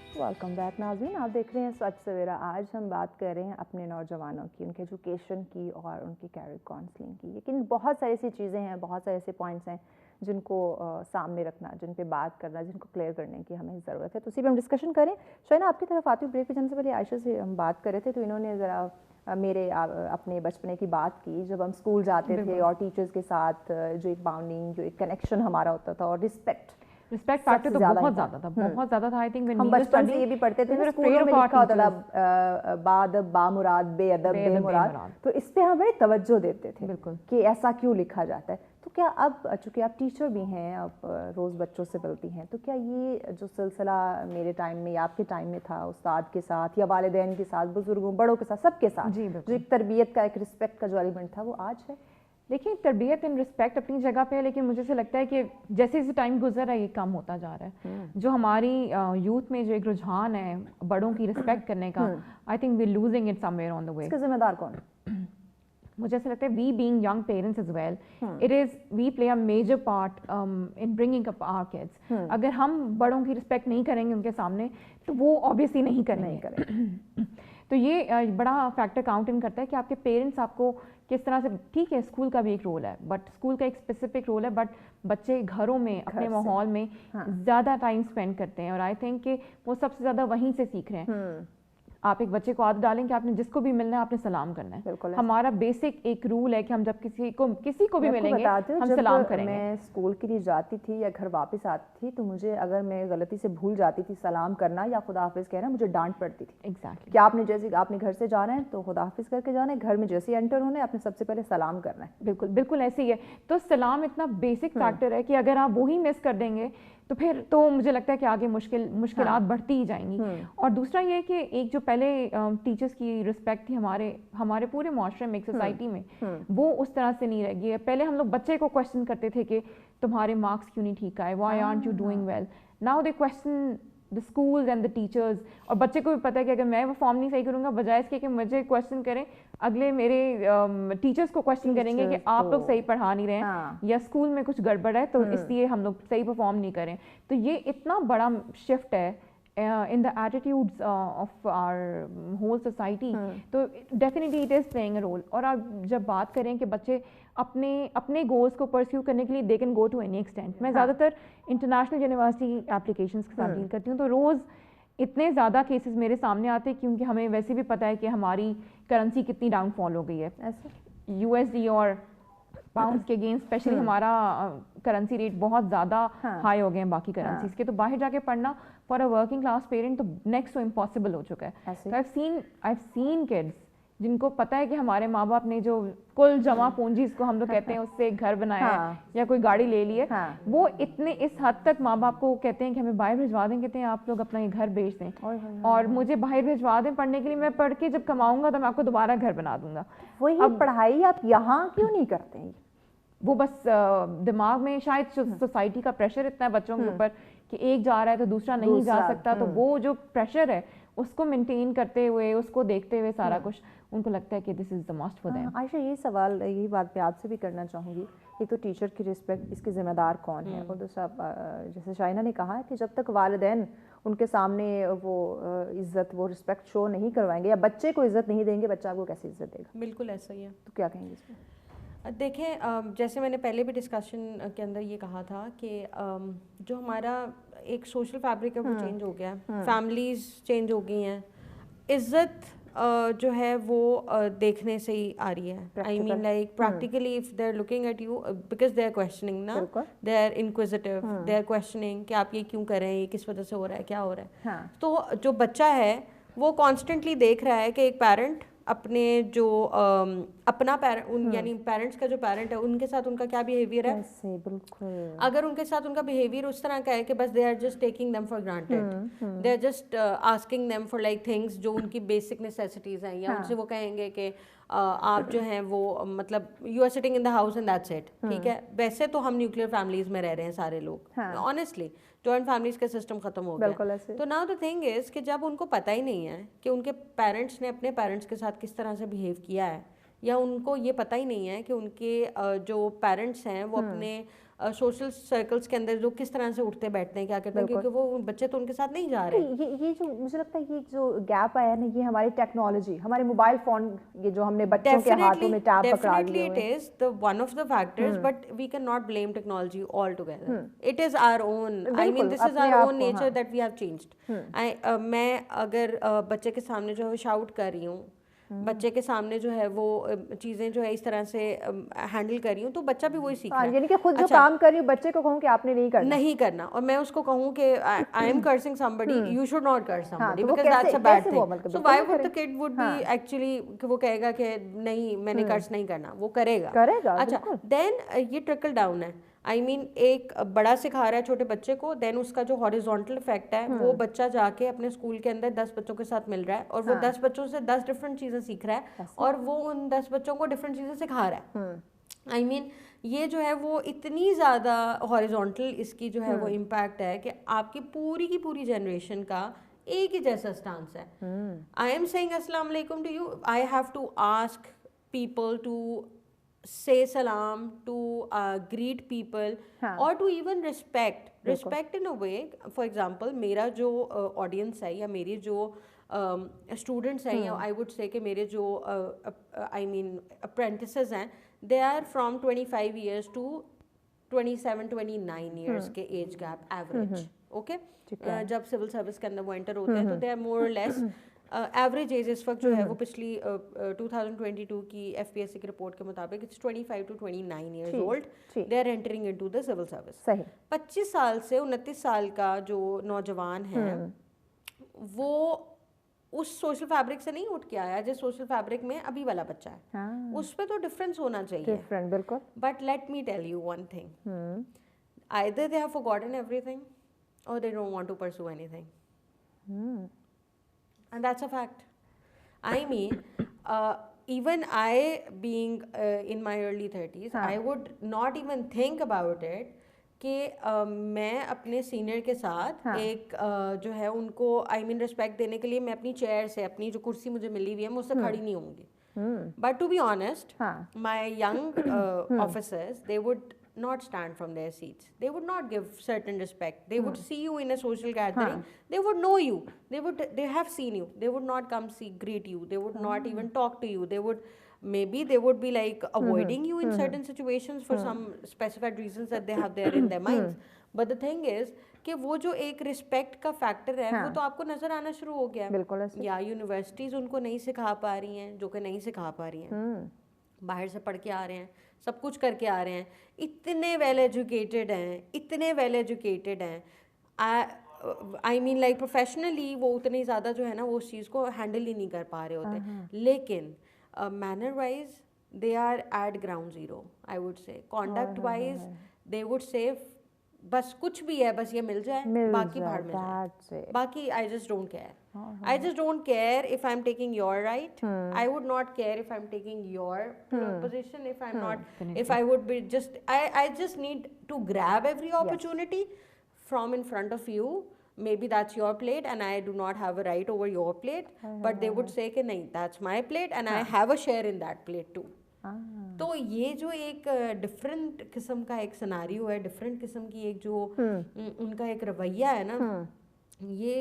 Welcome back नाज़रीन, आप देख रहे हैं सच सवेरा। आज हम बात कर रहे हैं अपने नौजवानों की, उनके एजुकेशन की और उनकी कैरियर काउंसलिंग की। लेकिन बहुत सारी ऐसी चीज़ें हैं, बहुत सारे ऐसे पॉइंट्स हैं जिनको सामने रखना, जिन पे बात करना, जिनको क्लियर करने की हमें ज़रूरत है। तो उसी पर हम डिस्कशन करें। शायद आपकी तरफ आती हूँ, ब्रेक पे जाने से पहले आयशा से हम बात कर रहे थे, तो इन्होंने ज़रा अपने बचपने की बात की, जब हम स्कूल जाते थे और टीचर्स के साथ जो एक बाउंडिंग, जो एक कनेक्शन हमारा होता था, और रिस्पेक्ट फैक्टर तो बहुत ज़्यादा था, बहुत ज़्यादा था। आई थिंक हम बचपन से ये भी पढ़ते थे ना, स्कूलों में लिखा होता था बादब बामुराद बेअदब बेमुराद, तो इस पे हम बड़ी तवज्जो देते थे बिल्कुल कि ऐसा क्यों लिखा जाता है। तो क्या अब, चूँकि आप टीचर भी हैं, आप रोज़ बच्चों से मिलती हैं, तो क्या ये जो सिलसिला मेरे टाइम में या आपके टाइम में था, उस्ताद के साथ या वालिदैन के साथ, बुजुर्गों बड़ों के साथ, सबके साथ जो एक तरबियत का, एक रिस्पेक्ट का जो एलिमेंट था, वो आज है? देखिए, तरबियत एंड रिस्पेक्ट अपनी जगह पे है, लेकिन मुझे से लगता है कि जैसे जैसे टाइम गुजर रहा है ये कम होता जा रहा है। जो हमारी यूथ में जो एक रुझान है बड़ों की रिस्पेक्ट करने का, I think we losing it somewhere on the way. इसका जिम्मेदार कौन है? मुझे ऐसा लगता है we being young parents as well, it is we play a major part in bringing up our kids. अगर हम बड़ों की रिस्पेक्ट नहीं करेंगे उनके सामने, तो वो ऑब्वियसली नहीं करेंगे। तो ये बड़ा फैक्टर काउंट इन करता है कि आपके पेरेंट्स आपको किस तरह से, ठीक है स्कूल का भी एक रोल है, बट स्कूल का एक स्पेसिफिक रोल है, बट बच्चे घरों में अपने माहौल में ज़्यादा टाइम स्पेंड करते हैं, और आई थिंक कि वो सबसे ज़्यादा वहीं से सीख रहे हैं। आप एक बच्चे को आदत डालें कि आपने जिसको भी मिलना है आपने सलाम करना है। हमारा बेसिक एक रूल है कि हम जब किसी को भी मिलेंगे हम सलाम करेंगे। मैं स्कूल के लिए जाती थी या घर वापस आती थी, तो मुझे अगर मैं गलती से भूल जाती थी सलाम करना या खुदा हाफिज कहना, मुझे डांट पड़ती थी। एग्जैक्टली। कि आपने जैसे आपने घर से जाना है तो खुदा हाफिज करके जाना है, घर में जैसे एंटर होना है आपने सबसे पहले सलाम करना है। बिल्कुल बिल्कुल ऐसे ही है। तो सलाम इतना बेसिक फैक्टर है कि अगर आप वही मिस कर देंगे तो फिर तो मुझे लगता है कि आगे मुश्किलात बढ़ती ही जाएंगी। और दूसरा ये है कि एक जो पहले टीचर्स की रिस्पेक्ट थी हमारे पूरे माशरे में, एक सोसाइटी में, वो उस तरह से नहीं रह गई है। पहले हम लोग बच्चे को क्वेश्चन करते थे कि तुम्हारे मार्क्स क्यों नहीं ठीक आए, why aren't you doing well. Now they question the schools and the teachers, और बच्चे को भी पता है कि अगर मैं वो फॉर्म नहीं सही करूँगा, बजाय इसके कि मुझे क्वेश्चन करें, अगले मेरे टीचर्स को क्वेश्चन करेंगे कि आप लोग सही पढ़ा नहीं रहे हैं या स्कूल में कुछ गड़बड़ है तो इसलिए हम लोग सही परफॉर्म नहीं करें। तो ये इतना बड़ा शिफ्ट है in the attitudes of our whole society, तो definitely it is playing a role। और आप जब बात करें कि बच्चे अपने गोल्स को परस्यू करने के लिए they can go to any extent, मैं ज़्यादातर इंटरनेशनल यूनिवर्सिटी एप्लीकेशंस के साथ डील करती हूँ, तो रोज़ इतने ज़्यादा केसेस मेरे सामने आते हैं, क्योंकि हमें वैसे भी पता है कि हमारी करेंसी कितनी डाउनफॉल हो गई है। USD और पाउंड्स के अगेंस्ट स्पेशली हमारा करेंसी रेट बहुत ज़्यादा हाई हो गए हैं बाकी करेंसीज के, तो बाहर जाके पढ़ना for a working class parent तो नेक्स्ट टू इम्पॉसिबल हो चुका है। तो आई सीन किड्स जिनको पता है कि हमारे माँ बाप ने जो कुल जमा पूंजी जिसको हम लोग कहते हैं उससे एक घर बनाया है या कोई गाड़ी ले ली है, वो इतने इस हद तक माँ बाप को कहते हैं कि हमें बाहर भिजवा दें, कहते हैं आप लोग अपना ये घर बेच दें और मुझे बाहर भिजवा दें पढ़ने के लिए, मैं पढ़ के जब कमाऊंगा तो मैं आपको दोबारा घर बना दूंगा। वही अब पढ़ाई आप यहाँ क्यों नहीं करते हैं? वो बस दिमाग में शायद सोसाइटी का प्रेशर इतना है बच्चों के ऊपर कि एक जा रहा है तो दूसरा नहीं जा सकता, तो वो जो प्रेशर है उसको मेंटेन करते हुए, उसको देखते हुए सारा कुछ उनको लगता है कि this is the must for them. Ayesha, ये सवाल, यही बात मैं आपसे भी करना चाहूँगी। एक तो टीचर की रिस्पेक्ट, इसके ज़िम्मेदार कौन है, और दूसरा जैसे शाइना ने कहा कि जब तक वालिदैन उनके सामने वो इज़्ज़त, वो रिस्पेक्ट शो नहीं करवाएंगे या बच्चे को इज़्ज़त नहीं देंगे, बच्चा आपको कैसे इज़्ज़त देगा? बिल्कुल ऐसा ही है। तो क्या कहेंगे इसमें? देखें, जैसे मैंने पहले भी डिस्कशन के अंदर ये कहा था कि जो हमारा एक सोशल फैब्रिक है वो चेंज हो गया है, फैमिलीज़ चेंज हो गई हैं, इज़्ज़त जो है वो देखने से ही आ रही है। I mean like practically if they are looking at you because they are questioning ना, they are inquisitive, they are questioning कि आप ये क्यों कर रहे हैं, ये किस वजह से हो रहा है, क्या हो रहा है। तो जो बच्चा है वो कॉन्स्टेंटली देख रहा है कि एक पेरेंट अपने जो अपना पेरेंट यानी पेरेंट्स का जो पेरेंट है उनके साथ उनका क्या बिहेवियर है। बिल्कुल। अगर उनके साथ उनका बिहेवियर उस तरह का है कि बस they are just taking them for granted, they are just asking them for like things जो उनकी बेसिक नेसेसिटीज़ हैं, या उनसे वो कहेंगे कि आप जो हैं वो मतलब you are sitting in the house and that's it, ठीक है। वैसे तो हम न्यूक्लियर फैमिलीज़ में रह रहे हैं सारे लोग, ऑनेस्टली जॉइंट फैमिलीज़ का सिस्टम ख़त्म हो गया। तो नाउ द थिंग इज़ कि जब उनको पता ही नहीं है कि उनके पेरेंट्स ने अपने पेरेंट्स के साथ किस तरह से बिहेव किया है, या उनको ये पता ही नहीं है कि उनके जो पेरेंट्स हैं वो अपने सोशल सर्कल्स के अंदर जो किस तरह से उठते बैठते हैं, क्या करते हैं, क्योंकि वो बच्चे तो उनके साथ नहीं जा रहे हैं। ये जो मुझे लगता है ये जो गैप आया ना, ये हमारी टेक्नोलॉजी, हमारे मोबाइल फोन, ये जो हमने बच्चों के हाथों में टैब पकड़ा लिए Definitely it is the one of the factors, but we cannot blame technology altogether. It is our own, I mean this is our own nature that we have changed. मैं अगर बच्चे के सामने जो है शाउट कर रही हूँ, बच्चे के सामने जो है वो चीज़ें जो है इस तरह से हैंडल कर रही हूँ, तो बच्चा भी वही सीख रहा है। यानी कि खुद जो काम कर रही हूँ बच्चे को कहूँ कि आपने नहीं करना, और मैं उसको कहूँ कि I am cursing somebody, you should not curse somebody because that's a bad thing. So why would the kid would be actually कि वो कहेगा कि नहीं मैंने कर्स नहीं करना, वो करेगा। अच्छा, देन ये ट्रिकल डाउन है। आई मीन एक बड़ा सिखा रहा है छोटे बच्चे को, देन उसका जो हॉरिजॉन्टल इफेक्ट है, वो बच्चा जाके अपने स्कूल के अंदर 10 बच्चों के साथ मिल रहा है और वो 10 बच्चों से 10 डिफरेंट चीज़ें सीख रहा है और वो उन 10 बच्चों को डिफरेंट चीज़ें सिखा रहा है। आई मीन ये जो है वो इतनी ज़्यादा हॉरिजॉन्टल इसकी जो है वो इम्पैक्ट है कि आपकी पूरी की पूरी जनरेशन का एक ही जैसा स्टांस है। आई एम सेइंग अस्सलाम वालेकुम to you, I have to ask people to say salam, to greet people, or to even respect in a way. For example, मेरा जो audience है या मेरी जो students हैं, या I would say कि मेरे जो I mean apprentices हैं, they are from 25 years to 27-29 years के age gap average. Okay, जब civil service के अंदर वो enter होते हैं तो they are more or less average age इस वक्त जो है वो पिछली 2022 की FPSC की रिपोर्ट के मुताबिक it's 25 to 29 years old, they are entering into the civil service. 25 साल से 29 साल का जो नौजवान है वो उस सोशल फैब्रिक से नहीं उठ के आया जिस सोशल फैब्रिक में अभी वाला बच्चा है। उस पे तो डिफरेंस होना चाहिए, बिल्कुल। But let me tell you one thing, either they have forgotten everything और they don't want to pursue anything. And that's a fact. I mean, even I being in my early 30s, I would not even think about it कि मैं अपने senior के साथ एक जो है उनको I mean रिस्पेक्ट देने के लिए मैं अपनी चेयर से, अपनी जो कुर्सी मुझे मिली हुई है मैं उससे खड़ी नहीं होंगी। But to be honest, my young officers, they would not stand from their seats. They would not give certain respect. They would see you in a social gathering. They would know you. They have seen you. They would not come greet you. They would not even talk to you. They would be like avoiding you in certain situations for some specified reasons that they have there in their minds. But the thing is कि वो जो एक respect का factor है वो तो आपको नजर आना शुरू हो गया। बिल्कुल। या यूनिवर्सिटीज उनको नहीं सिखा पा रही हैं, जो कि नहीं सिखा पा रही हैं, बाहर से पढ़ के आ रहे हैं, सब कुछ करके आ रहे हैं, इतने वेल एजुकेटेड हैं, आई मीन लाइक प्रोफेशनली वो उतनी ज़्यादा जो है ना वो उस चीज़ को हैंडल ही नहीं कर पा रहे होते। लेकिन manner wise they are at ground zero, I would say. Conduct wise they would say बस कुछ भी है, बस ये मिल जाए, बाकी भाड़ में जाए, बाकी I just don't care. I just don't care if I'm taking your right. I would not care if I'm taking your position. If I'm not, if I would be just, I just need to grab every opportunity from in front of you. Maybe that's your plate and I do not have a right over your plate. But they would say कि नहीं, that's my plate and I have a share in that plate too. तो ये जो एक different किस्म का एक scenario है, डिफरेंट किस्म की एक जो उनका एक रवैया है ना, ये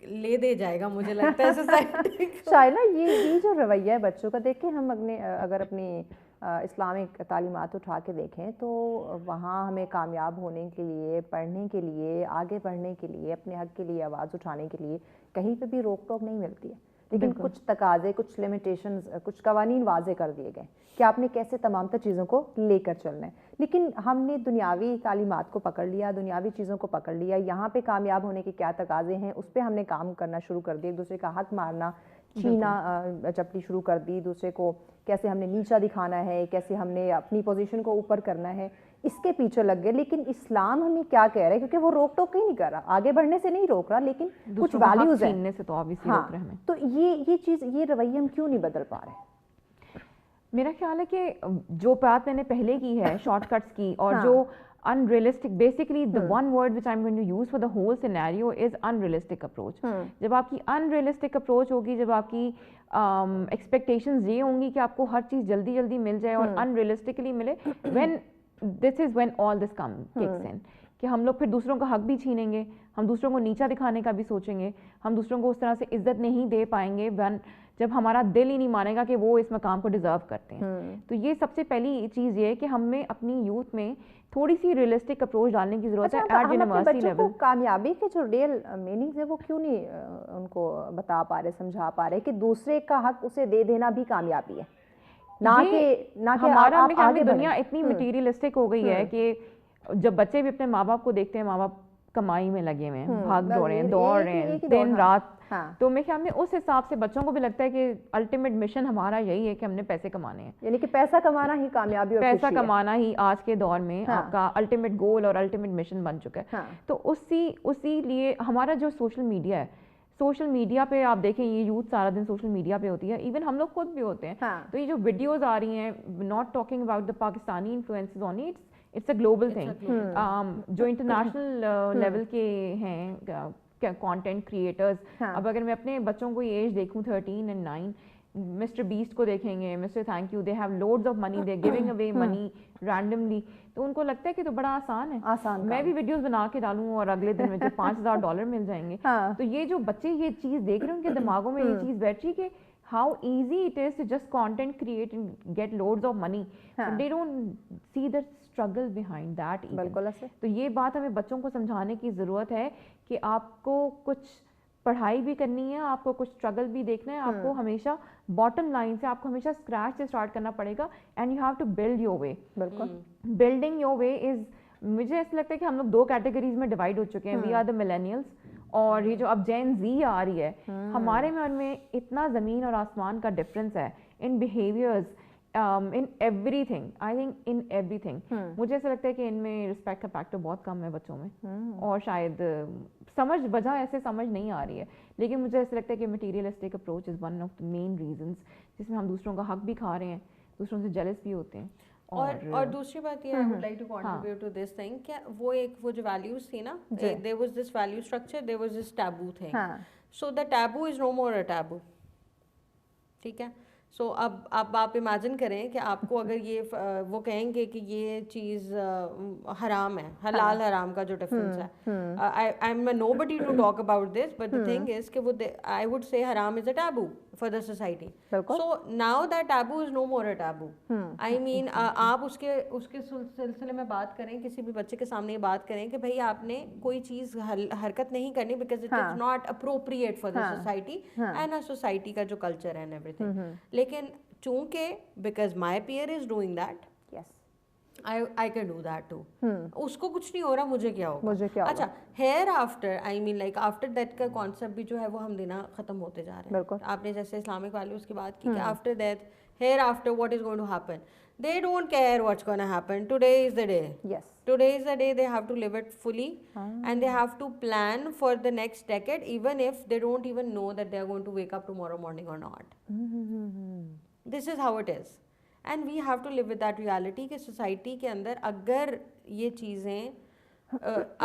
ले दे जाएगा मुझे लगता है सोसाइटी को। शायद ना ये जो रवैया है बच्चों का देख के हम अगर अपनी इस्लामिक तालीमात उठा के देखें तो वहाँ हमें कामयाब होने के लिए, पढ़ने के लिए, आगे बढ़ने के लिए, अपने हक़ के लिए आवाज़ उठाने के लिए कहीं पे भी रोक टोक नहीं मिलती है। लेकिन कुछ तकाज़े, कुछ लिमिटेशंस, कुछ कवानीन वाज़े कर दिए गए कि आपने कैसे तमाम तर चीज़ों को लेकर चलना है। लेकिन हमने दुनियावी तालीमात को पकड़ लिया, दुनियावी चीज़ों को पकड़ लिया, यहाँ पे कामयाब होने के क्या तकाज़े हैं उस पर हमने काम करना शुरू कर दिया, एक दूसरे का हक मारना, छीना चपटी शुरू कर दी, दूसरे को कैसे हमने नीचा दिखाना है, कैसे हमने अपनी पोजीशन को ऊपर करना है, इसके पीछे लग गए। लेकिन इस्लाम हमें क्या कह रहा है, क्योंकि वो रोक टोक ही नहीं कर रहा, आगे बढ़ने से नहीं रोक रहा, लेकिन कुछ वैल्यूज हैं से तो ऑब्वियसली रोक रहे हैं। तो ये चीज़, ये रवैया हम क्यों नहीं बदल पा रहे? मेरा ख्याल है कि जो बात मैंने पहले की है शॉर्टकट्स की, और जो unrealistic, basically the one word which I'm going to use for the whole scenario is unrealistic approach. जब आपकी unrealistic approach होगी, जब आपकी expectations ये होंगी कि आपको हर चीज़ जल्दी जल्दी मिल जाए और unrealistically मिले, when this is when all this come kicks in, कि हम लोग फिर दूसरों का हक भी छीनेंगे, हम दूसरों को नीचा दिखाने का भी सोचेंगे, हम दूसरों को उस तरह से इज्जत नहीं दे पाएंगे जब हमारा दिल ही नहीं मानेगा कि वो इस मकाम को डिज़र्व करते हैं। तो ये सबसे पहली चीज़ ये है कि हमें अपनी यूथ में थोड़ी सी रियलिस्टिक अप्रोच डालने की ज़रूरत है एट यूनिवर्सिटी लेवल। कामयाबी के जो रियल मीनिंग्स है वो क्यों नहीं उनको बता पा रहे, समझा पा रहे कि दूसरे का हक उसे दे देना भी कामयाबी है, ना कि हमारा आगे दुनिया इतनी मटीरियलिस्टिक हो गई है कि जब बच्चे भी अपने माँ बाप को देखते हैं, माँ बाप कमाई में लगे हुए हैं, भाग दौड़ रहे हैं दिन रात, तो मेरे ख्याल में उस हिसाब से बच्चों को भी लगता है कि अल्टीमेट मिशन हमारा यही है कि हमने पैसे कमाने हैं, यानी कि पैसा कमाना ही कामयाबी और पैसा कमाना ही आज के दौर में आपका अल्टीमेट गोल और अल्टीमेट मिशन बन चुका है। तो उसी लिए हमारा जो सोशल मीडिया है, सोशल मीडिया पे आप देखें ये यूथ सारा दिन सोशल मीडिया पे होती है, इवन हम लोग खुद भी होते हैं। तो ये जो वीडियोस आ रही हैं, not talking about the Pakistani influences on it's a global thing, जो इंटरनेशनल लेवल के हैं कंटेंट क्रिएटर्स। अब अगर मैं अपने बच्चों को ये एज देखूं 13 and 9, मिस्टर बीस्ट को देखेंगे, mister thank you, they have loads of money, they giving away money randomly, तो उनको लगता है कि तो बड़ा आसान है, मैं भी वीडियोस बना के डालूं और अगले दिन मुझे $5,000 मिल जाएंगे। तो ये जो बच्चे ये चीज़ देख रहे हैं, उनके दिमागों में ये चीज़ बैठ रही कि how easy it is to just content create and get loads of money, but they don't see the struggle behind that even. बिल्कुल ऐसे। तो ये बात हमें बच्चों को समझाने की ज़रूरत है कि आपको कुछ पढ़ाई भी करनी है, आपको कुछ स्ट्रगल भी देखना है, आपको हमेशा बॉटम लाइन से, आपको हमेशा स्क्रैच से स्टार्ट करना पड़ेगा, and you have to build your way. बिल्कुल, बिल्डिंग योर वे इज़, मुझे ऐसा लगता है कि हम लोग 2 कैटेगरीज में डिवाइड हो चुके हैं, वी आर द मिलेनियल्स, और ये जो अब जेन जी आ रही है, हमारे में उनमें इतना ज़मीन और आसमान का डिफरेंस है in behaviours, in everything, I think in everything. मुझे ऐसा लगता है कि इनमें रिस्पेक्ट का फैक्टर बहुत कम है बच्चों में, और शायद वजह ऐसे समझ नहीं आ रही है, लेकिन मुझे ऐसा लगता है कि materialistic approach is one of the main reasons, जिसमें हम दूसरों का हक भी खा रहे हैं, दूसरों से जेलस भी होते हैं। और दूसरी बात ये, I would like to contribute to this thing, क्या वो जो वैल्यूज थी ना, there was this value structure, there was this taboo thing, so the taboo is no more a taboo, ठीक है। सो अब आप इमेजिन करें कि आपको अगर ये वो कहेंगे कि ये चीज़ हराम है, हलाल हराम का जो डिफरेंस है, I am nobody to talk about this, but the thing is कि वो आई वुड से हराम is a taboo for the society, so now that taboo is no more a taboo. I mean आप उसके सिलसिले में बात करें, किसी भी बच्चे के सामने ये बात करें कि भाई आपने कोई चीज़ हरकत नहीं करनी because it is not appropriate for the society and a society का जो कल्चर है एंड एवरीथिंग, लेकिन चूंकि because my peer is doing that, I can do that too. उसको कुछ नहीं हो रहा, मुझे क्या होगा। अच्छा, hereafter, I mean like after that का कॉन्सेप्ट भी जो है वो हम देना खत्म होते जा रहे हैं। आपने जैसे इस्लामिक वैल्यूज की बात की कि after that, hereafter what is going to happen, they don't care what's going to happen, today is the day. Today is the day, they have to live it fully, and they have to plan for the next decade, even if they don't even know that they are going to wake up tomorrow morning or not. This is how it is, and we have to live with that reality कि society के अंदर अगर ये चीज़ें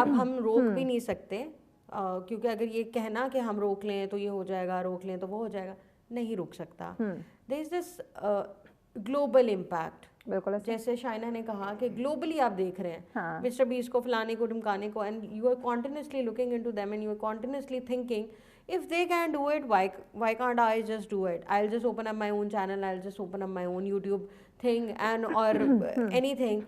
अब हम रोक भी नहीं सकते, क्योंकि अगर ये कहना कि हम रोक लें तो ये हो जाएगा, रोक लें तो वो हो जाएगा, नहीं रुक सकता। There is this global impact, बिल्कुल जैसे शाइना ने कहा कि ग्लोबली आप देख रहे हैं मिस्टर बीस को, फलाने को, ढमकाने को, and you are continuously looking into them and you are continuously thinking if they can do it, why can't I just do it? I'll just open up my own channel, I'll just open up my own YouTube thing and or anything,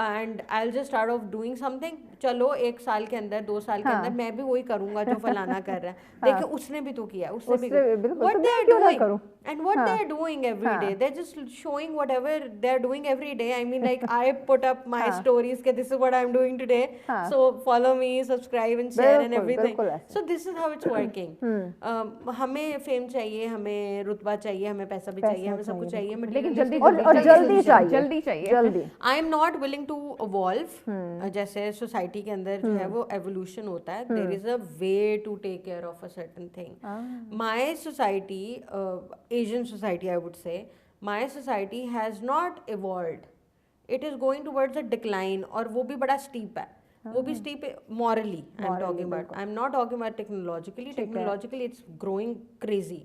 and I'll just start off doing something. चलो 1 साल के अंदर, 2 साल के अंदर मैं भी वही करूँगा जो फलाना कर रहा है। देखिए उसने भी तो किया, उसने भी, what they are doing and what they are doing every day, they're just showing whatever they're doing every day. I mean like I put up my stories कि this is what I'm doing today, so follow me, subscribe and share and everything. So this is how it's working. हमें fame चाहिए, हमें रुतबा चाहिए, हमें पैसा भी चाहिए, हमें सब कुछ चाहिए, लेकिन जल्दी चाहिए। I am not willing to evolve, जैसे सोसाइटी के अंदर जो है वो एवोल्यूशन होता है, there is a way to take care of a certain thing. My society, Asian society I would say, my society has not evolved, it is going towards a decline, और वो भी बड़ा स्टीप है। वो भी steep morally I'm talking about. I'm not talking about technologically. Technologically it's growing crazy.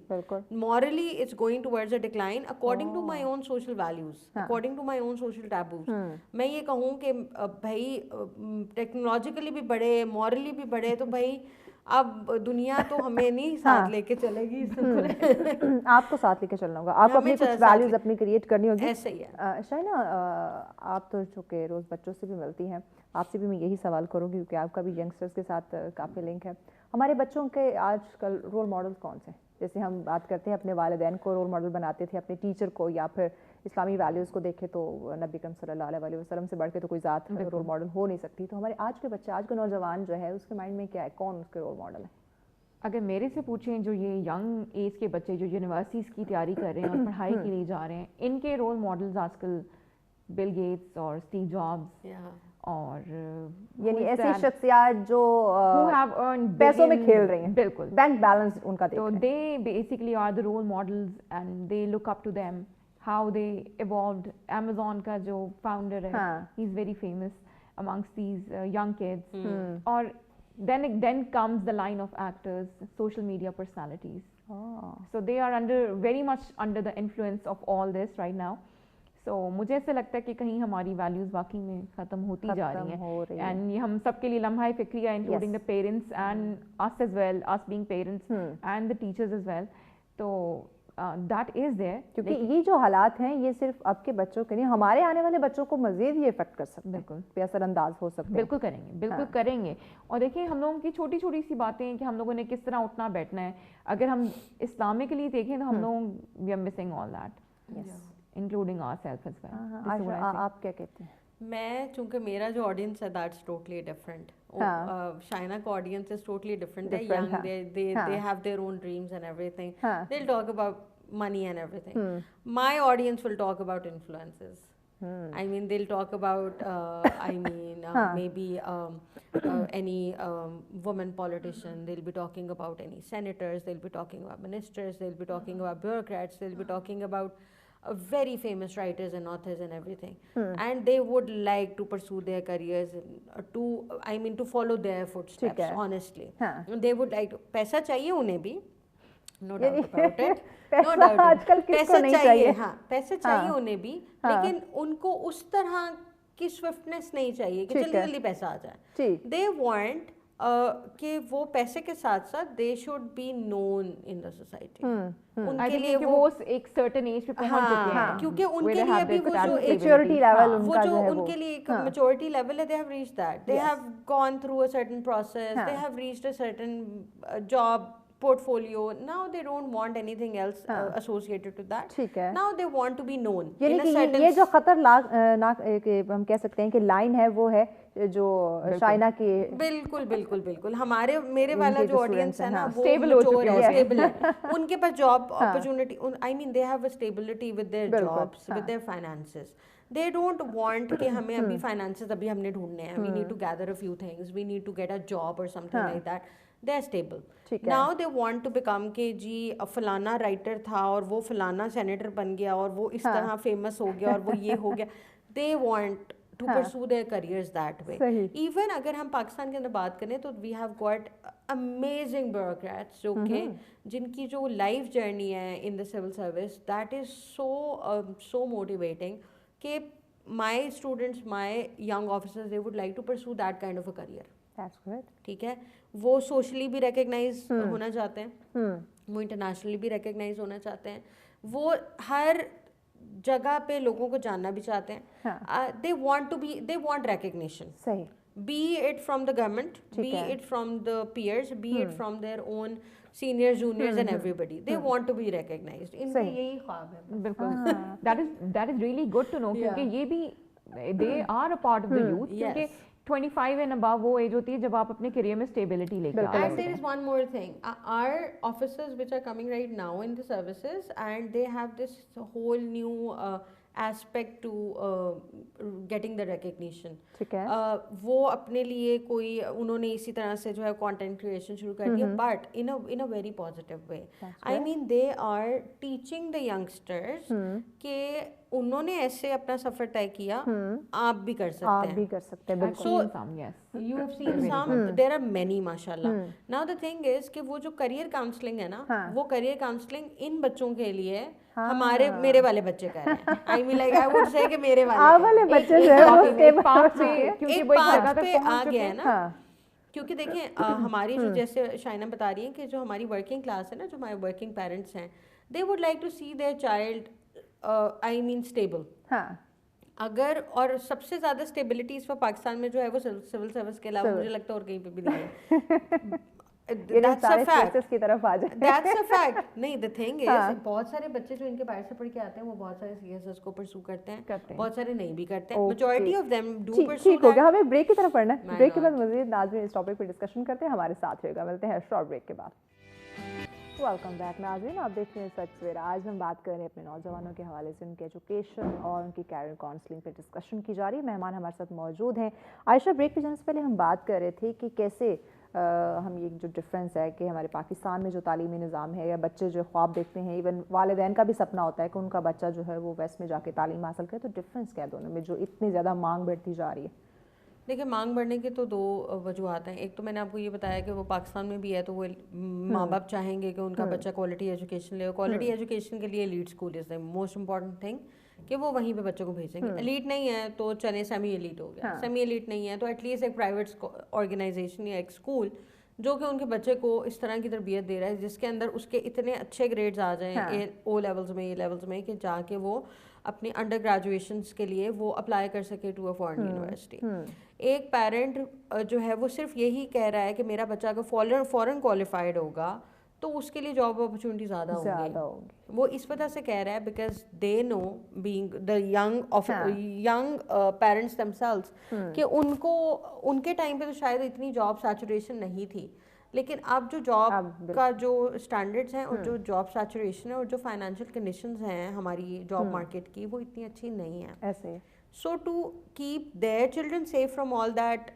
Morally it's going towards a decline according to my own social values, according to my own social taboos. मैं ये कहूँ कि भाई technologically भी बढ़े, morally भी बढ़े, तो भाई अब दुनिया तो हमें नहीं साथ लेके चलेगी, आपको साथ लेके चलना होगा, आपको अपनी कुछ वैल्यूज अपनी क्रिएट करनी होगी. ऐसे ही है. शाइना, आप तो चूँकि रोज़ बच्चों से भी मिलती हैं, आपसे भी मैं यही सवाल करूँगी क्योंकि आपका भी यंगस्टर्स के साथ काफ़ी लिंक है. हमारे बच्चों के आजकल रोल मॉडल्स कौन से हैं? जैसे हम बात करते हैं अपने वालिदैन को रोल मॉडल बनाते थे, अपने टीचर को, या फिर इस्लामी वैल्यूज़ को देखें तो नबी करम सल्लल्लाहु अलैहि वसल्लम से बढ़ के तो कोई ज़ात रोल मॉडल हो नहीं सकती. तो हमारे आज के बच्चे, आज के नौजवान जो है, उसके माइंड में क्या है, कौन उसके रोल मॉडल है? अगर मेरे से पूछें, जो ये यंग एज के बच्चे जो यूनिवर्सिटीज़ की तैयारी कर रहे हैं और पढ़ाई के लिए जा रहे हैं, इनके रोल मॉडल्स आजकल बिल गेट्स और स्टीव जॉब्स और यानी ऐसी शख्सियत जो पैसों में खेल रही हैं, बिल्कुल बैंक बैलेंस उनका देख रहे हैं. तो they basically are the role models and they look up to them, how they evolved. Amazon का जो फाउंडर है, he is very famous amongst these young kids. और then comes the line of actors, social media personalities. So they are very much under the influence of all this right now. So मुझे ऐसे लगता है कि कहीं हमारी values वाकई में ख़त्म होती जा रही हैं, एंड ये हम सब के लिए लम्हा फ़िक्रिया, including the parents and us as well, us being parents and the teachers as well. तो that is there. क्योंकि ये जो हालात हैं ये सिर्फ आपके बच्चों के नहीं, हमारे आने वाले बच्चों को मज़ीद ये इफेक्ट कर सकते हैं, बिल्कुल बेअसर अंदाज हो सकते हैं. बिल्कुल करेंगे, बिल्कुल करेंगे. और देखिए, हम लोगों की छोटी छोटी सी बातें हैं कि हम लोगों ने किस तरह उठना बैठना है. अगर हम इस्लामिकली देखें तो हम लोग we are missing all that, including ourselves as well. आप क्या कहते हैं? मैं, चूंकि मेरा जो ऑडियंस है दैट्स टोटली डिफरेंट. शाइना का audience is totally different. They young, they have their own dreams and everything. They'll talk about money and everything. My audience will talk about influences. I mean, they'll talk about maybe any woman politician. They'll be talking about any senators. They'll be talking about ministers. They'll be talking about bureaucrats. They'll be talking about very famous writers and authors and everything. And they would like to pursue their careers to follow their footsteps, honestly. They would like to, पैसा चाहिए उन्हें भी, no doubt about it. No doubt. आजकल किसको नहीं चाहिए? हाँ, पैसा चाहिए उन्हें भी, लेकिन उनको उस तरह की स्विफ्टनेस नहीं चाहिए कि जल्दी जल्दी पैसा आ जाए. They want कि वो पैसे के साथ साथ they should be known in the society. उनके लिए वो एक सर्टेन एज पे पहुंच चुके हैं, क्योंकि उनके लिए अभी वो जो मैच्योरिटी लेवल वो जो उनके लिए एक मैच्योरिटी लेवल है, they have reached that. They have gone through a certain process. They have reached a certain job portfolio. Now they don't want anything else associated to that. Now they want to be known. यानी कि ये जो खतरनाक हम कह सकते हैं कि लाइन है, वो है जो शाइना की. बिल्कुल बिल्कुल बिल्कुल. मेरे वाला जो ऑडियंस है ना, वो स्टेबल हो चुके हैं, स्टेबल है. उनके पास job opportunity, I mean they have a stability with their jobs, with their finances. They don't want कि हमें अभी finances अभी हमने ढूंढने हैं. We need to gather a few things. We need to get a job or something like that. They are stable. Now they want to become कि जी फलाना writer था और वो फलाना सेनेटर बन गया और वो इस तरह फेमस हो गया और वो ये हो गया. They want to pursue their careers that way. Even अगर हम पाकिस्तान के अंदर बात करें तो we have got amazing bureaucrats जो कि जिनकी जो लाइफ जर्नी है in the civil service, that is so motivating कि my students, my young officers, they would like to pursue that kind of a career. That's good. ठीक है, वो socially भी रिकग्नाइज होना चाहते हैं, वो इंटरनेशनली भी रिकग्नाइज होना चाहते हैं, वो हर जगह पे लोगों को जानना भी चाहते हैं. they want recognition. सही. Be it from the government, be it from the peers, be it from their own seniors, juniors and everybody. They want to be recognized. इनका यही ख्वाब है. बिल्कुल. That is really good to know, क्योंकि ये भी they are a part of the youth. क्योंकि 25 and above वो एज होती है जब आप अपने करियर में स्टेबिलिटी लेके आते हैं. And there is one more thing. Our officers which are coming right now in the services, and they have this whole new aspect to getting the recognition. ठीक है. वो अपने लिए कोई उन्होंने इसी तरह से जो है कंटेंट क्रिएशन शुरू कर दिया, but in a very positive way. I mean they are teaching the youngsters कि उन्होंने ऐसे अपना सफ़र तय किया, आप भी कर सकते आप हैं. भी कर सकते हैं बिल्कुल. So you have seen some, there are many mashallah. Now the thing is कि वो जो career counseling है ना, वो career counseling इन बच्चों के लिए हमारे मेरे वाले बच्चे कर रहे हैं. I mean like I would say कि मेरे वाले बच्चे जो है वो एक पाथ पे, क्योंकि वो एक जगह पे तक आ पहुंच गया है चुके ना. क्योंकि देखें हमारी जो जैसे शाइना बता रही है कि जो हमारी वर्किंग क्लास है ना, जो हमारे वर्किंग पेरेंट्स हैं, they would like to see their child I mean stable. अगर और सबसे ज़्यादा स्टेबिलिटी इस वक्त पाकिस्तान में जो है वो सिविल सर्विस के अलावा मुझे लगता है और कहीं पे भी नहीं है. That's a fact. की तरफ आ जाए. That's a fact. नहीं, the thing is बहुत सारे बच्चे जो इनके बाहर से पढ़ के आते हैं वो बहुत सारे CSS को परस्यू करते हैं, बहुत सारे नहीं भी करते हैं. Majority of them do pursue ठीक हो गया, हमें ब्रेक की तरफ पढ़ना है. ब्रेक के बाद मज़ीद नाज़रीन इस टॉपिक पे डिस्कशन करते हैं. हमारे साथ रहेगा. मिलते हैं शॉर्ट ब्रेक के बाद. वेलकम बैक नाज़रीन, आप देख रहे हैं सच सवेरा. आज हम बात कर रहे हैं अपने नौजवानों के हवाले से उनके एजुकेशन और उनकी कैरियर काउंसलिंग पे डिस्कशन की जा रही है. मेहमान हमारे साथ मौजूद हैं. आयशा, ब्रेक पे जाने से पहले हम बात कर रहे थे कि कैसे हम ये जो डिफरेंस है कि हमारे पाकिस्तान में जो तालीमी निज़ाम है या बच्चे जो ख्वाब देखते हैं, इवन वालिदैन का भी सपना होता है कि उनका बच्चा जो है वो वेस्ट में जाके तालीम हासिल करे, तो डिफरेंस क्या है दोनों में जो इतनी ज़्यादा मांग बढ़ती जा रही है? देखिए, मांग बढ़ने की तो दो वजूहत हैं. एक तो मैंने आपको ये बताया कि वो पाकिस्तान में भी है, तो वो माँ बाप चाहेंगे कि उनका बच्चा क्वालिटी एजुकेशन ले. क्वालिटी एजुकेशन के लिए elite school is the most important thing कि वो वहीं पे बच्चों को भेजेंगे. एलीट नहीं है तो चले सेमी एलीट हो गया. सेमी एलीट नहीं है तो एटलीस्ट एक प्राइवेट ऑर्गेनाइजेशन या एक स्कूल जो कि उनके बच्चे को इस तरह की तरबियत दे रहा है जिसके अंदर उसके इतने अच्छे ग्रेड्स आ जाएं ओ लेवल्स में, ए लेवल्स में, कि जाके वो अपनी अंडर ग्रेजुएशंस के लिए वो अप्लाई कर सके टू अ फॉरेन यूनिवर्सिटी. एक पेरेंट जो है वो सिर्फ यही कह रहा है कि मेरा बच्चा अगर फॉरेन क्वालिफाइड होगा तो उसके लिए जॉब अपॉर्चुनिटी ज़्यादा होंगी. वो इस वजह से कह रहा है because they know being the young parents themselves कि उनको उनके टाइम पे तो शायद इतनी जॉब सैचुरेशन नहीं थी, लेकिन अब जो जॉब का जो स्टैंडर्ड्स हैं और जो जॉब सैचुरेशन है और जो फाइनेंशियल कंडीशंस हैं हमारी जॉब मार्केट की, वो इतनी अच्छी नहीं है ऐसे. So to keep their children safe from all that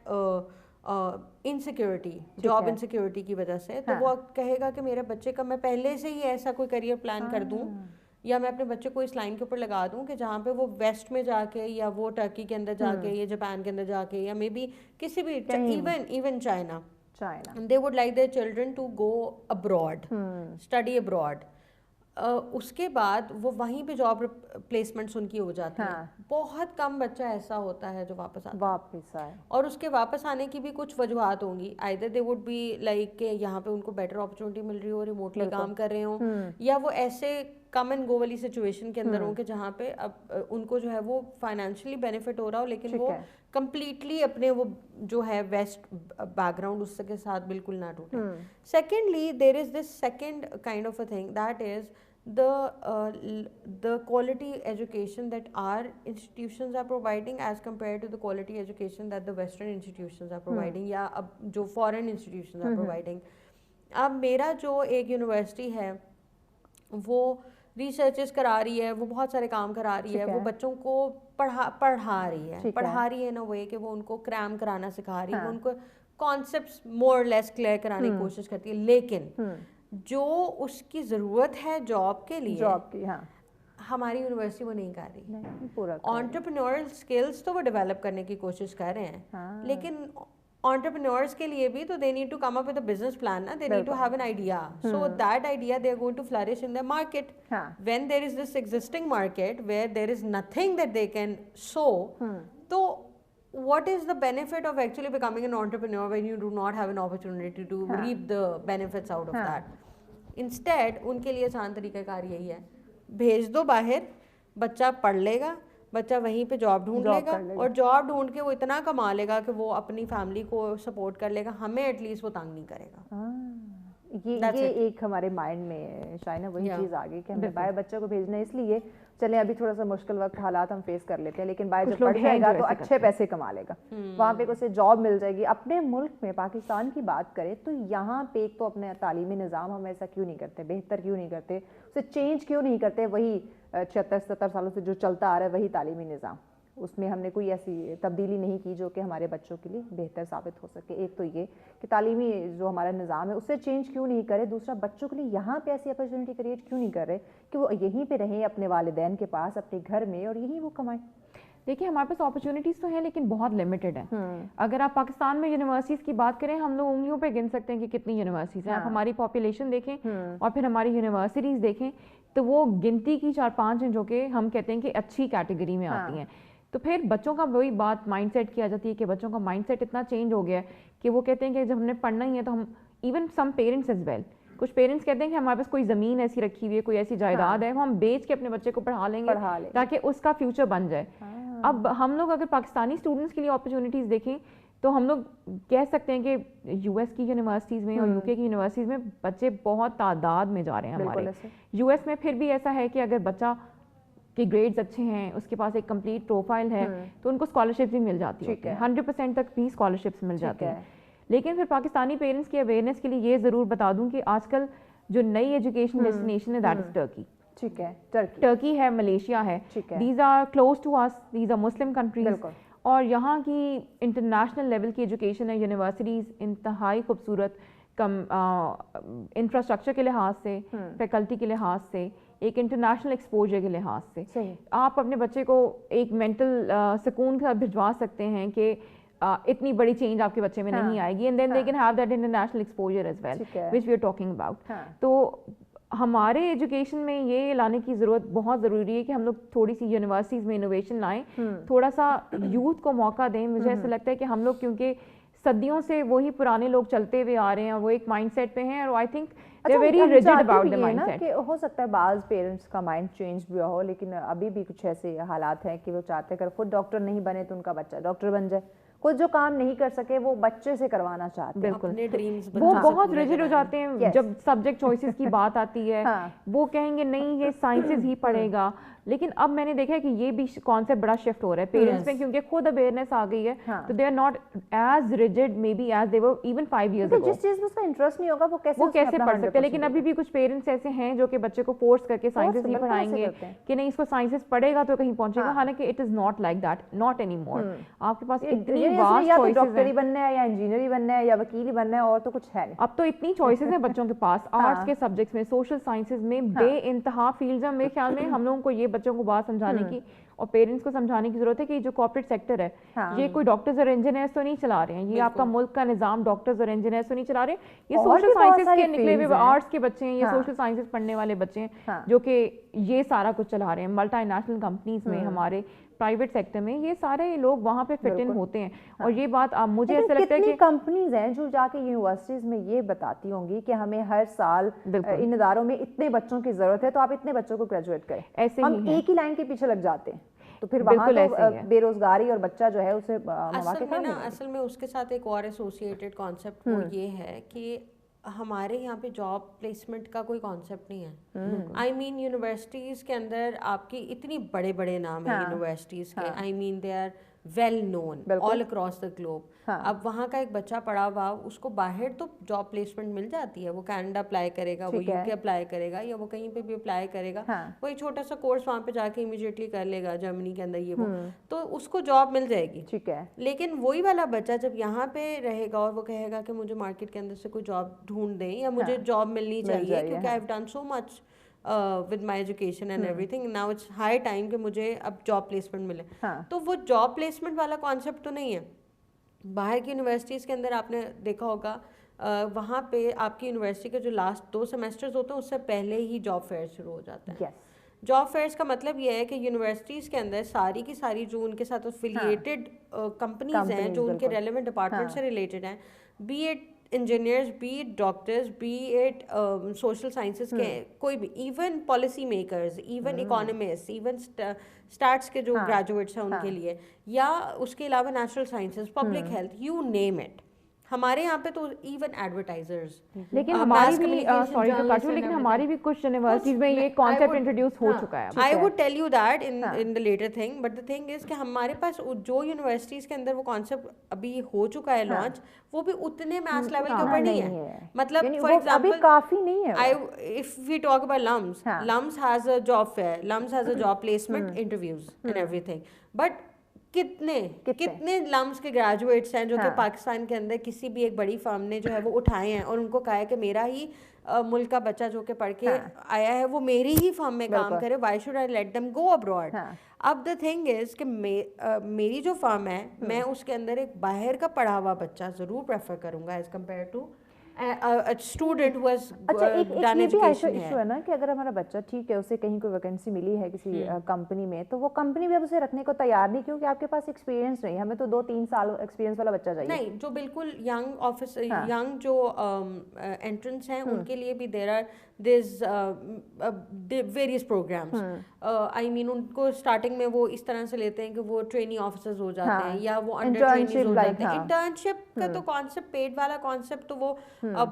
insecurity, job insecurity की वजह से, तो वो कहेगा कि मेरे बच्चे का मैं पहले से ही ऐसा कोई करियर प्लान कर दूं या मैं अपने बच्चे को इस लाइन के ऊपर लगा दूं कि जहाँ पे वो वेस्ट में जाके या वो टर्की के अंदर जाके या जापान के अंदर जाके या मे बी किसी भी even China, they would like their children to go abroad, study abroad. उसके बाद वो वहीं पे जॉब प्लेसमेंट्स उनकी हो जाती है. बहुत कम बच्चा ऐसा होता है जो वापस आए, और उसके वापस आने की भी कुछ वजूहत होंगी. Either they would be like कि यहाँ पे उनको बेटर अपॉर्चुनिटी मिल रही हो, रिमोटली काम कर रहे हो, या वो ऐसे कम एंड गो वाली सिचुएशन के अंदर हो कि जहाँ पे अब उनको जो है वो फाइनेंशियली बेनिफिट हो रहा हो लेकिन वो कंप्लीटली अपने वो जो है वेस्ट बैकग्राउंड उसके साथ बिल्कुल ना टूटे. Secondly there is this second kind of a thing that is the quality education that our institutions are providing as compared to the quality education that the western institutions are providing या अब जो foreign institutions are providing. अब मेरा जो एक university है वो researches करा रही है, वो बहुत सारे काम करा रही है, वो बच्चों को पढ़ा रही है ना वे कि वो उनको क्रैम कराना सिखा रही है, वो उनको कॉन्सेप्ट्स मोर लेस क्लियर कराने की कोशिश करती है, लेकिन जो उसकी ज़रूरत है जॉब के लिए, हमारी यूनिवर्सिटी वो नहीं कर रही. एंटरप्रेन्योरल स्किल्स तो वो डेवलप करने की कोशिश कर रहे हैं, लेकिन एंटरप्रेन्योर्स के लिए भी तो they need to come up with a business plan ना, they need to have an idea, so that idea they are going to flourish in the market. When there is this existing market where there is nothing that they can so, तो what is the benefit of actually becoming an entrepreneur when you do not have an opportunity to reap the benefits out of that? Instead उनके लिए आसान तरीक़ाकार यही है, भेज दो बाहर, बच्चा पढ़ लेगा, बच्चा वहीं पे जॉब ढूंढ लेगा और जॉब ढूंढ के वो इतना कमा लेगा कि वो अपनी फैमिली को सपोर्ट कर लेगा, हमें एटलीस्ट वो तंग नहीं करेगा. ये एक हमारे माइंड में शायद वही चीज़ आ गई कि हमें बाहर बच्चे को भेजना इसलिए चले अभी थोड़ा सा मुश्किल वक्त हालात हम फेस कर लेते हैं, लेकिन बाहर जब पढ़ जाएगा तो अच्छे पैसे कमा लेगा, वहाँ पे उसे जॉब मिल जाएगी. अपने मुल्क में पाकिस्तान की बात करें तो यहाँ पे एक तो अपने तालीमी निज़ाम हम ऐसा क्यों नहीं करते, बेहतर क्यों नहीं करते, उसे चेंज क्यों नहीं करते, वही 76-77 सालों से जो चलता आ रहा है वही तालीमी निज़ाम, اس میں ہم نے کوئی ایسی تبدیلی نہیں کی جو کہ ہمارے بچوں کے لیے بہتر ثابت ہو سکے. ایک تو یہ کہ تعلیمی جو ہمارا نظام ہے اسے چینج کیوں نہیں کرے, دوسرا بچوں کے لیے یہاں پہ ایسی اپرچونیٹی کریٹ کیوں نہیں کر رہے کہ وہ یہیں پہ رہیں اپنے والدین کے پاس اپنے گھر میں اور یہیں وہ کمائیں. دیکھیے ہمارے پاس اپرچونیٹیز تو ہیں لیکن بہت لمیٹڈ ہیں. اگر آپ پاکستان میں یونیورسٹیز کی بات کریں ہم لوگ انگلیوں پہ گن سکتے ہیں کہ کتنی یونیورسٹیز ہیں. آپ ہماری پاپولیشن دیکھیں اور پھر ہماری یونیورسٹیز دیکھیں تو وہ گنتی کی 4-5 ہیں جو کہ ہم کہتے ہیں کہ اچھی کیٹیگری میں آتی ہیں. تو پھر بچوں کا وہی بات مائنڈ سیٹ کی آ جاتی ہے کہ بچوں کا مائنڈ سیٹ اتنا چینج ہو گیا ہے کہ وہ کہتے ہیں کہ جب ہم نے پڑھنا ہی ہے تو ہم even some parents as well, کچھ پیرنٹس کہتے ہیں کہ ہمارے پاس کوئی زمین ایسی رکھی ہوئی ہے, کوئی ایسی جائیداد ہے, وہ ہم بیچ کے اپنے بچے کو پڑھا لیں گے تاکہ اس کا فیوچر بن جائے. اب ہم لوگ اگر پاکستانی اسٹوڈنٹس کے لیے اپرچونیٹیز دیکھیں تو ہم لوگ کہہ سکتے ہیں کہ یو ایس کی یونیورسٹیز میں اور یو کے کی یونیورسٹیز میں بچے بہت تعداد میں جا رہے ہیں ہمارے. یو ایس میں پھر بھی ایسا ہے کہ اگر بچہ کے گریڈز اچھے ہیں, اس کے پاس ایک کمپلیٹ پروفائل ہے تو ان کو اسکالرشپ بھی مل جاتی ہے, 100% تک بھی اسکالرشپس مل جاتی ہیں. لیکن پھر پاکستانی پیرنٹس کی اویئرنیس کے لیے یہ ضرور بتا دوں کہ آج کل جو نئی ایجوکیشن ڈیسٹینیشن ہے دیٹ از ٹرکی. ٹھیک ہے, ٹرکی ہے, ملیشیا ہے, these are close to us, these are Muslim countries. اور یہاں کی انٹرنیشنل لیول کی ایجوکیشن ہے, یونیورسٹیز انتہائی خوبصورت, کم انفراسٹرکچر کے لحاظ سے, فیکلٹی کے لحاظ سے, ایک انٹرنیشنل ایکسپوجر کے لحاظ سے آپ اپنے بچے کو ایک مینٹل سکون کے ساتھ بھجوا سکتے ہیں کہ اتنی بڑی چینج آپ کے بچے میں نہیں آئے گی, and then they can have that international exposure as well which we are talking about. تو ہمارے ایجوکیشن میں یہ لانے کی ضرورت بہت ضروری ہے کہ ہم لوگ تھوڑی سی یونیورسٹیز میں انوویشن لائیں, تھوڑا سا یوتھ کو موقع دیں. مجھے ایسا لگتا ہے کہ ہم لوگ کیونکہ صدیوں سے وہی پرانے لوگ چلتے ہوئے آ رہے ہیں, وہ ایک مائنڈ سیٹ پہ ہیں, اور I think they are very rigid about the mindset. کہ ہو سکتا ہے بعض پیرنٹس کا مائنڈ چینج بھی ہو, لیکن ابھی بھی کچھ ایسے حالات ہیں کہ وہ چاہتے ہیں اگر خود ڈاکٹر نہیں بنے تو ان کا بچہ ڈاکٹر بن جائے. کوئی جو کام نہیں کر سکے وہ بچے سے کروانا چاہتے ہیں. بالکل, وہ بہت ریجڈ ہو جاتے ہیں جب سبجیکٹ چوائسیز کی بات آتی ہے. وہ کہیں گے نہیں یہ سائنسز ہی پڑھے گا, لیکن اب میں نے دیکھا ہے کہ یہ بھی کانسیپٹ بڑا شفٹ ہو رہا ہے پیرنٹس میں, کیونکہ خود اویئرنیس آ گئی ہے. تو they are not as rigid maybe as they were even 5 years ago. جس چیز میں اس کا انٹرسٹ نہیں ہوگا وہ کیسے پڑھ سکتے ہیں. لیکن ابھی بھی کچھ پیرنٹس ایسے ہیں جو کہ بچے کو فورس کر کے سائنسز ہی پڑھائیں گے کہ نہیں اس کو سائنسز پڑھے گا تو کہیں پہنچے گا, حالانکہ it is not like that, not any more. آپ کے پاس اتنی واسٹ چوائسز ہیں, ڈاکٹر ہی بننا ہے یا انجینئر ہی بننا ہے یا وکیل ہی بننا ہے, اور تو کچھ ہے نہیں. اب تو اتنی چوائسز ہیں بچوں کے پاس, آرٹس کے سبجیکٹس میں, سوشل سائنسز میں, بے انتہا فیلڈز ہیں. میرے خیال میں ہم لوگوں کو یہ بچوں کو بات سمجھانے کی اور پیرنٹس کو سمجھانے کی ضرورت ہے کہ جو کارپوریٹ سیکٹر ہے یہ کوئی ڈاکٹرز اور انجینئرز تو نہیں چلا رہے ہیں, یہ آپ کا ملک کا نظام ڈاکٹرز اور انجینئرز تو نہیں چلا رہے, یہ سوشل سائنسز کے نکلے ہوئے آرٹس کے بچے ہیں, یہ سوشل سائنسز پڑھنے والے بچے ہیں جو کہ یہ سارا کچھ چلا رہے ہیں. ملٹی نیشنل کمپنیز میں, ہمارے پرائیویٹ سیکٹر میں, یہ سارے لوگ وہاں پہ فٹ ان ہوتے ہیں. اور یہ بات مجھے ایسا لگتا ہے کہ کمپنیز ہیں جو جا کے یونیورسٹیز میں یہ بتاتی ہوں گی کہ ہمیں ہر سال ان اداروں میں اتنے بچوں کی ضرورت ہے تو آپ اتنے بچوں کو گریجویٹ کریں. ایسے ہم ایک ہی لائن کے پیچھے لگ جاتے ہیں تو پھر وہاں تو بے روزگاری اور بچہ جو ہے اسے مواقع کہاں ملیں. اصل میں اس کے ساتھ ایک اور ایسوسیٹڈ کانسیپٹ وہ یہ ہے کہ ہمارے یہاں پہ جاب پلیسمنٹ کا کوئی کانسیپٹ نہیں ہے. آئی مین یونیورسٹیز کے اندر آپ کی اتنی بڑے بڑے نام ہیں یونیورسٹیز کے, I mean they are well known all across the globe. اب وہاں کا ایک بچہ پڑھا ہوا اس کو باہر تو جاب پلیسمنٹ مل جاتی ہے, وہ کینیڈا اپلائی کرے گا, وہ یو کے اپلائی کرے گا, یا وہ کہیں پہ بھی اپلائی کرے گا, وہ ایک چھوٹا سا کورس وہاں پہ جا کے امیڈیٹلی کر لے گا جرمنی کے اندر, یہ وہ تو اس کو جاب مل جائے گی. ٹھیک ہے. لیکن وہی والا بچہ جب یہاں پہ رہے گا اور وہ کہے گا کہ مجھے مارکیٹ کے اندر سے کوئی جاب ڈھونڈ دیں یا مجھے جاب ملنی چاہیے کیونکہ I have done so much with my education and everything, now it's high time کہ مجھے اب جاب پلیسمنٹ ملے. تو وہ جاب پلیسمنٹ والا کانسیپٹ تو نہیں ہے. باہر کی یونیورسٹیز کے اندر آپ نے دیکھا ہوگا وہاں پہ آپ کی یونیورسٹی کے جو لاسٹ 2 سیمسٹرز ہوتے ہیں اس سے پہلے ہی جاب فیئر شروع ہو جاتے ہیں. جاب فیئرس کا مطلب یہ ہے کہ یونیورسٹیز کے اندر ساری کی ساری جو ان کے ساتھ افیلیٹڈ کمپنیز ہیں جو ان کے ریلیونٹ ڈپارٹمنٹ سے ریلیٹڈ ہیں, be it engineers, be it doctors, be it social sciences کے کوئی بھی, even policy makers, even economist, even starts کے جو گریجویٹس ہیں ان کے لیے, یا اس کے علاوہ natural sciences, public health, you name it. ہمارے یہاں پہ تو ایون ایڈورٹائزرز, لیکن ہماری بھی سوری ٹو کٹ یو, لیکن ہماری بھی کچھ یونیورسٹیز میں یہ کانسیپٹ انٹروڈیوس ہو چکا ہے. I would tell you that in the later thing, but the thing is کہ ہمارے پاس جو یونیورسٹیز کے اندر وہ کانسیپٹ ابھی ہو چکا ہے لانچ, وہ بھی اتنے میس لیول کے اوپر نہیں ہے. مطلب فار ایگزامپل کافی نہیں ہے. if we talk about LUMS has a job fair, LUMS has a job placement interviews and everything, but کتنے لمس کے گریجویٹس ہیں جو کہ پاکستان کے اندر کسی بھی ایک بڑی فرم نے جو ہے وہ اٹھائے ہیں اور ان کو کہا ہے کہ میرا ہی ملک کا بچہ جو کہ پڑھ کے آیا ہے وہ میری ہی فرم میں کام کرے, why should I let them go abroad. اب دا تھنگ از کہ میری جو فرم ہے میں اس کے اندر ایک باہر کا پڑھا ہوا بچہ ضرور پریفر کروں گا as compared to student who has done education. Issue ہے نا کہ اگر ہمارا بچہ ٹھیک ہے اسے کہیں کوئی ویکینسی ملی ہے کسی کمپنی میں تو وہ کمپنی بھی اب اسے رکھنے کو تیار نہیں کیونکہ آپ کے پاس ایکسپیرینس نہیں, ہمیں تو 2-3 سال ایکسپیرینس والا بچہ چاہیے. نہیں, جو بالکل ینگ جو انٹرنس ہیں ان کے لیے بھی there's various programs. I mean ان کو اسٹارٹنگ میں وہ اس طرح سے لیتے ہیں کہ وہ ٹرینی آفیسرز ہو جاتے ہیں یا وہ انڈر ٹرینیز ہو جاتے ہیں. انٹرنشپ کا تو کانسیپٹ, پیڈ والا کانسیپٹ تو وہ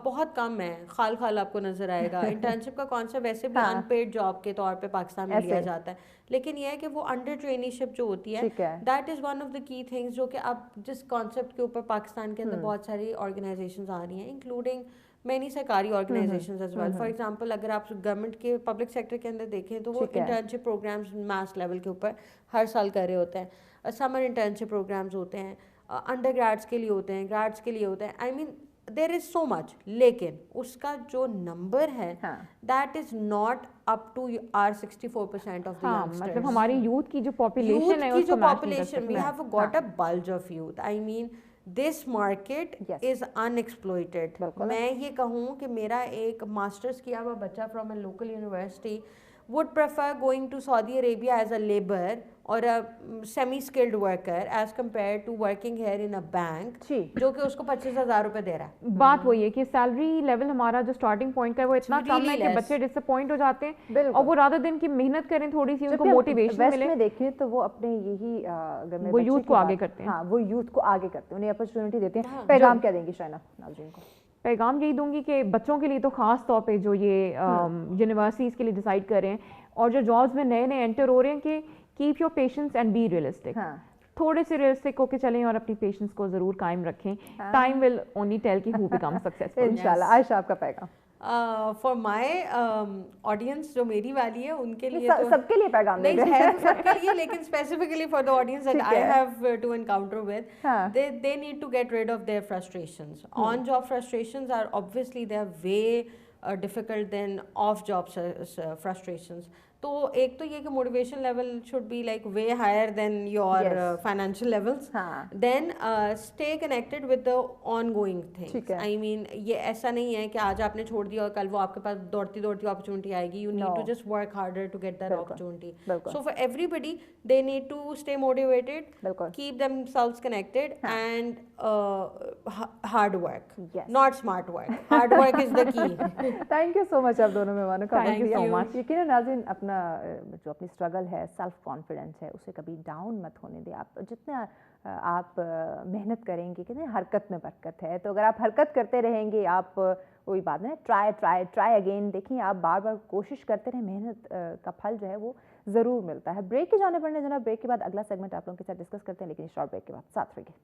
بہت کم ہے, خال آپ کو نظر آئے گا. انٹرنشپ کا کانسیپٹ ویسے بھی ان پیڈ جاب کے طور پہ پاکستان میں لیا جاتا ہے, لیکن یہ ہے کہ وہ انڈر ٹرینیشپ جو ہوتی ہے that is one of the کی تھنگس جو کہ اب جس کانسیپٹ کے اوپر پاکستان کے اندر بہت ساری آرگنائزیشنز آ رہی ہیں انکلوڈنگ مینی سرکاری organisations as well. For example اگر آپ گورنمنٹ کے پبلک سیکٹر کے اندر دیکھیں تو وہ انٹرنشپ پروگرامز میس لیول کے اوپر ہر سال کر رہے ہوتے ہیں. سمر انٹرنشپ پروگرامز ہوتے ہیں, انڈر گریڈس کے لیے ہوتے ہیں, گریڈس کے لیے ہوتے ہیں. آئی مین دیر از سو مچ, لیکن اس کا جو نمبر ہے that is not up to our 64% of the youngsters. مطلب ہماری یوتھ کی جو پاپولیشن ہے, جو population we have got a bulge of youth. I mean this market is unexploited. میں یہ کہوں کہ میرا ایک ماسٹرز کیا ہوا بچہ from a local university would prefer going to Saudi Arabia as a laborer or a semi-skilled worker as compared to working here in a bank جو کہ اس کو 25,000 روپے دے رہا ہے. بات وہی ہے کہ سیلری لیول ہمارا جو اسٹارٹنگ پوائنٹ کا ہے وہ اتنا کم ہے کہ بچے ڈس اپوائنٹ ہو جاتے ہیں اور وہ راتوں دن کی محنت کریں, تھوڑی سی ان کو موٹیویشن ملے. میں دیکھیں تو وہ اپنے یہی وہ یوتھ کو آگے کرتے ہیں. ہاں, وہ یوتھ کو آگے کرتے ہیں, انہیں اپرچونٹی دیتے ہیں. پیغام کیا دیں گی شائنا ناظرین کو؟ پیغام یہی دوں گی کہ بچوں کے لیے تو خاص طور پہ جو یہ یونیورسٹیز کے لیے ڈیسائیڈ کر رہے ہیں اور جو جابس میں نئے انٹر ہو رہے ہیں کہ keep your patience and be realistic. تھوڑے سے ریئلسٹک ہو کے چلیں اور اپنی پیشنس کو ضرور قائم رکھیں. ٹائم ول اونلی ٹیل کہ ہو بیکم سکسیسفل. انشاءاللہ. عائشہ آپ کا پیغام؟ فار مائی آڈینس جو میری والی ہے ان کے لیے سب کے لیے پیغام نہیں ہے سب کے لیے, لیکن specifically for the audience that I have to encounter with, they need to get rid of their frustrations. On job frustrations are obviously they are way difficult than off job frustrations. تو ایک تو یہ کہ motivation level should be like way higher than your financial levels. Then stay connected with the ongoing things. I mean یہ ایسا نہیں ہے کہ آج آپ نے چھوڑ دیا اور کل وہ آپ کے پاس دوڑتی اپرچونٹی آئے گی. You need to just work harder to get that opportunity. So for everybody they need to stay motivated, keep themselves connected and hard work, not smart work. Hard work is the key. Thank you so much آپ دونوں مہمانوں کا. Thank you so much. یقیناً ناظرین اپنا جو اپنی struggle ہے, سیلف کانفیڈنس ہے, اسے کبھی ڈاؤن مت ہونے دیں. آپ جتنا آپ محنت کریں گے, کتنے حرکت میں برکت ہے. تو اگر آپ حرکت کرتے رہیں گے, آپ وہی بات ہے ٹرائی اگین. دیکھیں آپ بار بار کوشش کرتے رہیں, محنت کا پھل جو ہے وہ ضرور ملتا ہے. بریک کے جانے پڑنے جناب, بریک کے بعد اگلا سیگمنٹ آپ لوگوں کے ساتھ ڈسکس کرتے ہیں, لیکن شارٹ بریک کے بعد ساتھ رہیے.